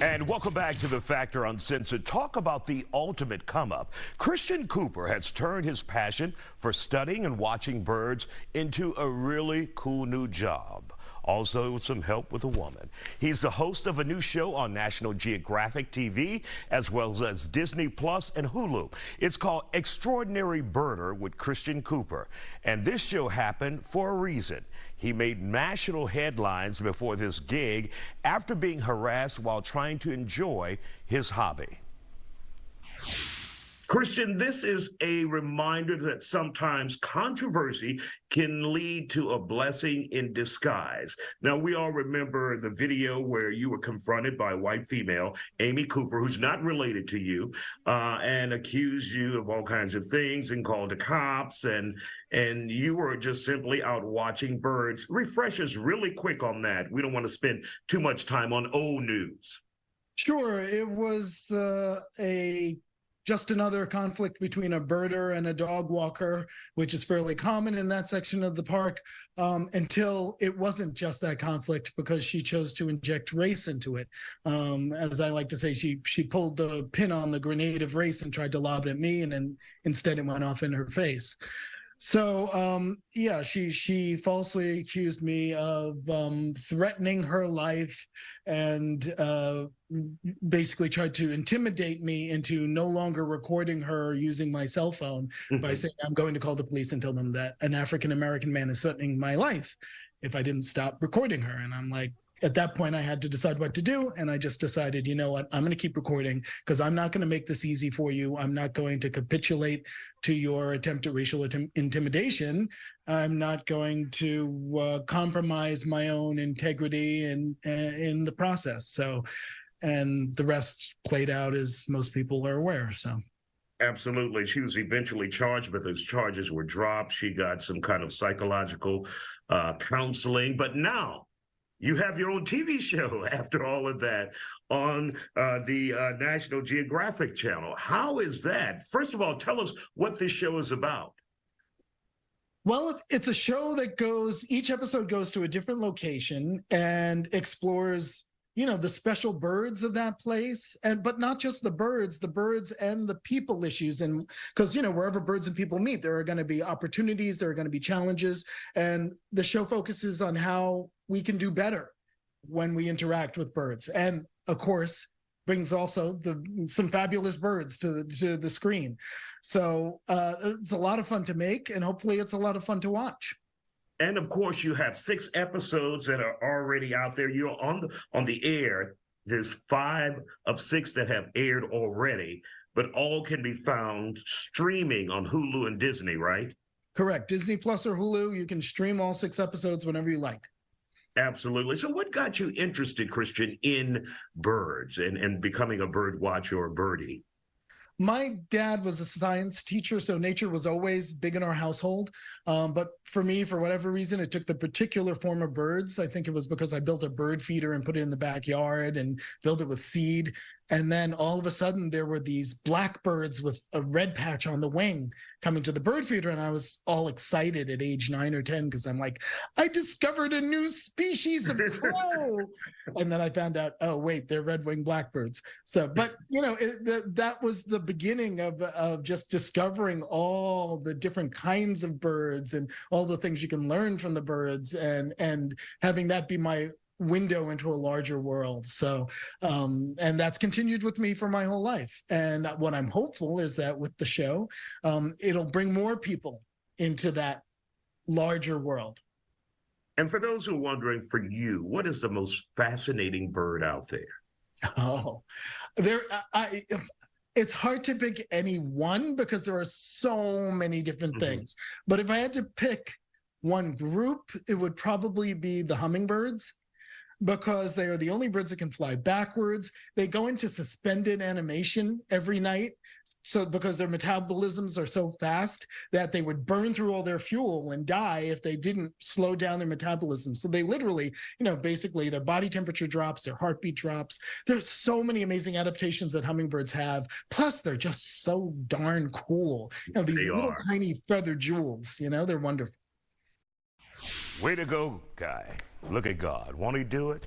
And welcome back to The Factor Uncensored. Talk about the ultimate come-up. Christian Cooper has turned his passion for studying and watching birds into a really cool new job. Also with some help with a woman. He's the host of a new show on National Geographic TV, as well as Disney Plus and Hulu. It's called Extraordinary Birder with Christian Cooper. And this show happened for a reason. He made national headlines before this gig after being harassed while trying to enjoy his hobby. Christian, this is a reminder that sometimes controversy can lead to a blessing in disguise. Now, we all remember the video where you were confronted by a white female, Amy Cooper, who's not related to you, and accused you of all kinds of things and called the cops, and you were just simply out watching birds. Refresh us really quick on that. We don't want to spend too much time on old news. Sure. It was just another conflict between a birder and a dog walker, which is fairly common in that section of the park, until it wasn't just that conflict because she chose to inject race into it. As I like to say, she pulled the pin on the grenade of race and tried to lob it at me, and then instead it went off in her face. So, yeah, she falsely accused me of threatening her life and basically tried to intimidate me into no longer recording her using my cell phone by saying, I'm going to call the police and tell them that an African-American man is threatening my life if I didn't stop recording her. And I'm like, at that point, I had to decide what to do. And I just decided, you know what, I'm going to keep recording because I'm not going to make this easy for you. I'm not going to capitulate to your attempt at racial intimidation. I'm not going to compromise my own integrity in the process. So, and the rest played out as most people are aware. So. Absolutely. She was eventually charged, but those charges were dropped. She got some kind of psychological counseling. But now, you have your own TV show after all of that on the National Geographic channel. How is that? First of all, tell us what this show is about. Well, it's a show that each episode goes to a different location and explores, you know, the special birds of that place, but not just the birds and the people issues. And because, you know, wherever birds and people meet, there are going to be opportunities, there are going to be challenges. And the show focuses on how we can do better when we interact with birds. And of course, brings also some fabulous birds to the screen. So it's a lot of fun to make, and hopefully it's a lot of fun to watch. And of course, you have 6 episodes that are already out there. You're on the air. There's 5 of 6 that have aired already, but all can be found streaming on Hulu and Disney, right? Correct. Disney Plus or Hulu. You can stream all 6 episodes whenever you like. Absolutely. So what got you interested, Christian, in birds and becoming a bird watcher or birdie? My dad was a science teacher, so nature was always big in our household. But for me, for whatever reason, it took the particular form of birds. I think it was because I built a bird feeder and put it in the backyard and filled it with seed. And then all of a sudden there were these blackbirds with a red patch on the wing coming to the bird feeder. And I was all excited at age 9 or 10 because I'm like, I discovered a new species of crow. And then I found out, oh, wait, they're red-winged blackbirds. So, but, you know, that was the beginning of just discovering all the different kinds of birds and all the things you can learn from the birds and having that be my window into a larger world. So, and that's continued with me for my whole life. And what I'm hopeful is that with the show, it'll bring more people into that larger world. And for those who are wondering, for you, what is the most fascinating bird out there? Oh, it's hard to pick any one because there are so many different things. But if I had to pick one group, it would probably be the hummingbirds, because they are the only birds that can fly backwards. They go into suspended animation every night. So because their metabolisms are so fast that they would burn through all their fuel and die if they didn't slow down their metabolism. So they literally, you know, basically their body temperature drops, their heartbeat drops. There's so many amazing adaptations that hummingbirds have. Plus they're just so darn cool. You know, these little tiny feather jewels, you know, they're wonderful. Way to go, guy. Look at God. Won't he do it?